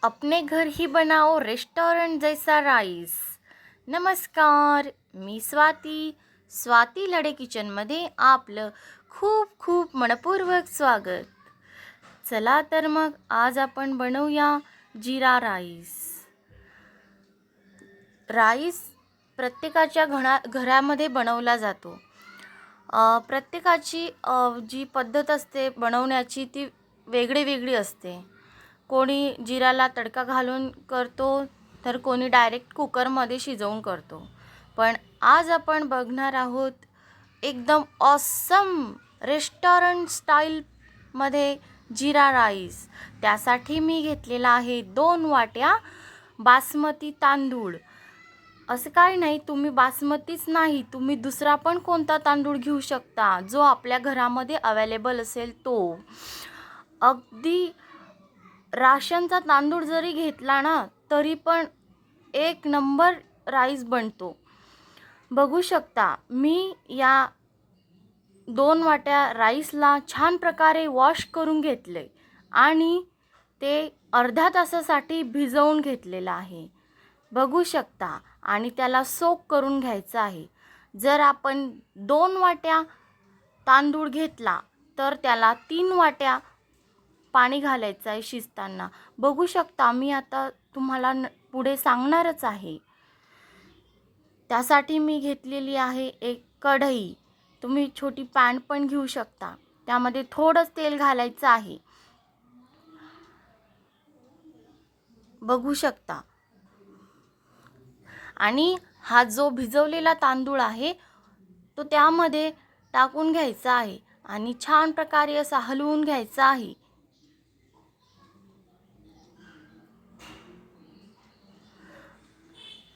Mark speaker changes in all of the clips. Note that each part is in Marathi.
Speaker 1: अपने घर ही बनाओ रेस्टोरेंट जैसा राईस. नमस्कार, मी स्वाती लडे किचनमध्ये आपलं खूप खूप मनपूर्वक स्वागत. चला तर मग आज आपण बनवूया जिरा राईस. राईस प्रत्येकाच्या घरामध्ये बनवला जातो. प्रत्येकाची जी पद्धत असते बनवण्याची ती वेगळी असते. कोणी जिराला तडका घालून करतो तर कोणी डायरेक्ट कुकरमध्ये शिजवून करतो. पण आज आपण बघणार आहोत एकदम ऑसम रेस्टॉरंट स्टाईलमध्ये जिरा राईस. त्यासाठी मी घेतलेला आहे 2 वाट्या बासमती तांदूळ. असं काही नाही, तुम्ही बासमतीच नाही, तुम्ही दुसरा पण कोणता तांदूळ घेऊ शकता जो आपल्या घरामध्ये अवेलेबल असेल तो. अगदी राशनचा तांदूळ जरी घेतला ना तरी पण एक नंबर राईस बनतो. बघू शकता मी या 2 वाट्या राईसला छान प्रकारे वॉश करून घेतले आणि ते अर्ध्या तासासाठी भिजवून घेतलेलं आहे. बघू शकता आणि त्याला सोक करून घ्यायचं आहे. जर आपण 2 वाट्या तांदूळ घेतला तर त्याला 3 वाट्या पाणी घालायचं आहे शिजताना. बघू शकता मी आता तुम्हाला पुढे सांगणारच आहे. त्यासाठी मी घेतलेली आहे एक कढई. तुम्ही छोटी पॅन पण घेऊ शकता. त्यामध्ये थोडंच तेल घालायचं आहे. बघू शकता आणि हा जो भिजवलेला तांदूळ आहे तो त्यामध्ये टाकून घ्यायचा आहे आणि छान प्रकारे असा हलवून घ्यायचा आहे.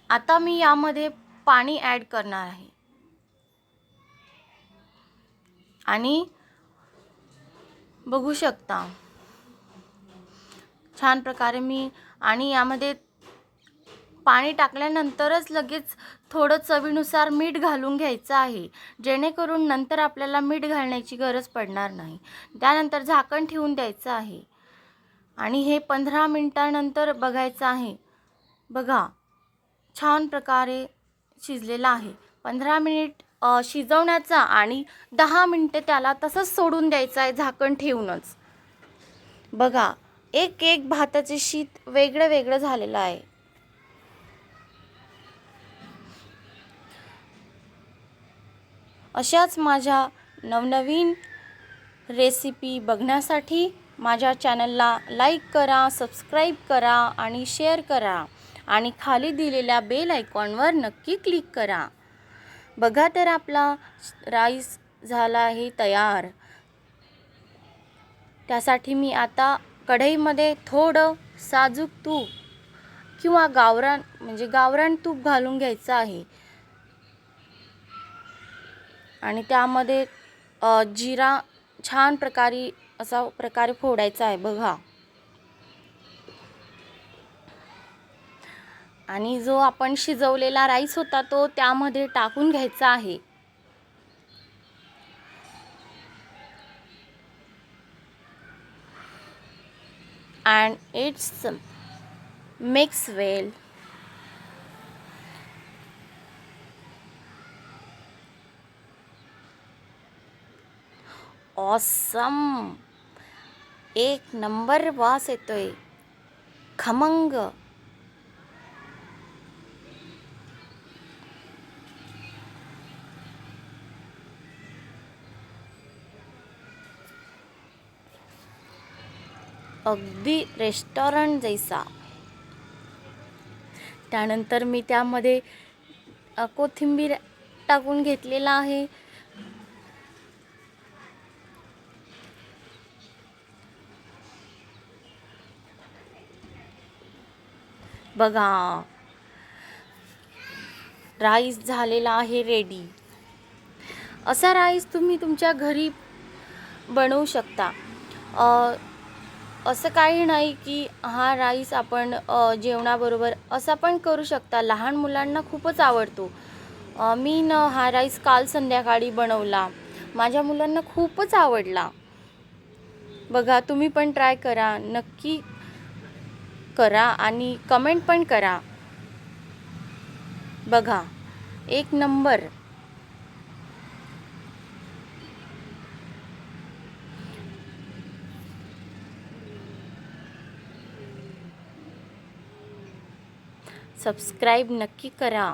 Speaker 1: आता मी यामध्ये पाणी ॲड करणार आहे आणि बघू शकता छान प्रकारे मी आणि यामध्ये पाणी टाकल्यानंतरच लगेच थोडं चवीनुसार मीठ घालून घ्यायचं आहे, जेणेकरून नंतर आपल्याला मीठ घालण्याची गरज पडणार नाही. त्यानंतर झाकण ठेवून द्यायचं आहे आणि हे 15 मिनिटानंतर बघायचं आहे. बघा छान प्रकारे शिजलेला आहे. 15 मिनिट शिजवण्याचा आणि 10 मिनिटे त्याला तसंच सोडून द्यायचं आहे झाकण ठेवूनच. बघा एक भाताचे शीत वेगळं झालेलं आहे. अशाच माझ्या नवनवीन रेसिपी बघण्यासाठी माझ्या चॅनलला लाईक करा, सबस्क्राईब करा आणि शेअर करा आणि खाली दिलेल्या बेल आयकॉनवर नक्की क्लिक करा. बघा तर आपला राईस झाला आहे तयार. त्यासाठी मी आता कढईमध्ये थोडं साजूक तूप किंवा गावरान तूप घालून घ्यायचं आहे आणि त्यामध्ये जिरा छान प्रकारे फोडायचा आहे. बघा आणि जो आपण शिजवलेला राईस होता तो त्यामध्ये टाकून घ्यायचा आहे. and it's mix well. Awesome, एक नंबर वास येतोय, खमंग. अगदी रेस्टॉरंट जैसा. त्यानंतर मी त्यामध्ये कोथिंबीर टाकून घेतलेला आहे. बघा राईस झालेला आहे रेडी. असा राईस तुम्ही तुमच्या घरी बनवू शकता. असं काही नाही की हा राईस आपण जेवणाबरोबर असा पण करू शकता. लहान मुलांना खूपच आवडतो. मी हा राईस काल संध्याकाळी बनवला, माझ्या मुलांना खूपच आवडला. बघा तुम्ही पण ट्राय करा नक्की. करा आणि कमेंट पण करा. बघा, एक नंबर. सबस्क्राईब नक्की करा.